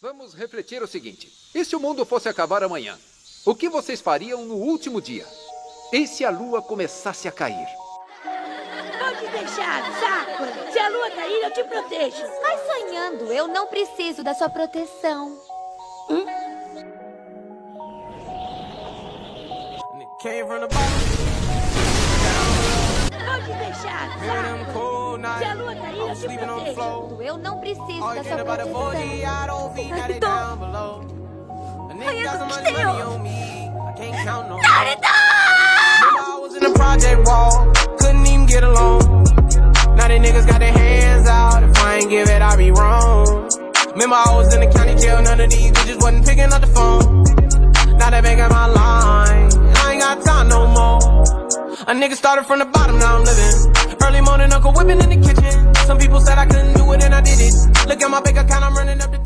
Vamos refletir o seguinte. E se o mundo fosse acabar amanhã? O que vocês fariam no último dia? E se a lua começasse a cair? Pode deixar, Sakura. Se a lua cair, eu te protejo. Vai sonhando, eu não preciso da sua proteção. Pode deixar, Sakura. Se a lua cair, eu te protejo. Eu não preciso da sua proteção. In the project wall, couldn't even get along. Now they niggas got their hands out. If I ain't give it, I be wrong. Remember I was in the county jail, none of these bitches wasn't picking up the phone. Now they making my line, and I ain't got time no more. A nigga started from the bottom, now I'm living. Early morning, Uncle whipping in the kitchen. Some people said I couldn't do it, and I did it. Look at my bank account, I'm running up the